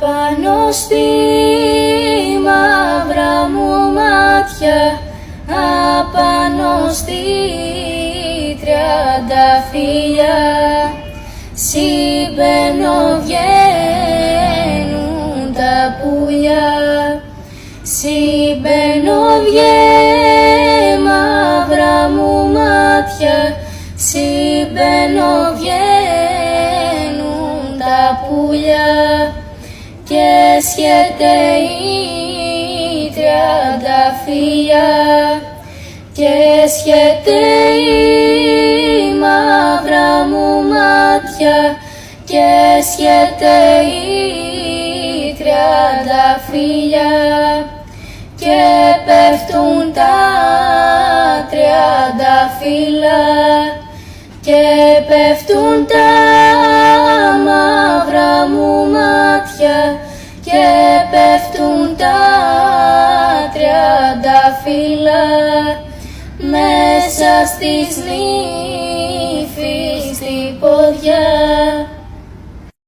Απάνω στη μαύρα μου μάτια, απάνω στη τριανταφύλια, συμπαίνω βγαίνουν τα πουλιά, συμπαίνω μαύρα μου μάτια, συμπαίνω βγαίνουν τα πουλιά και σχέται η τριανταφύλια και σχέται η μαύρα μου μάτια και σχέται η τριανταφύλια και πέφτουν τα τριανταφύλλα και πέφτουν τα μαύρα μου μάτια και πέφτουν τα τριανταφύλλα μέσα στις νύχτες.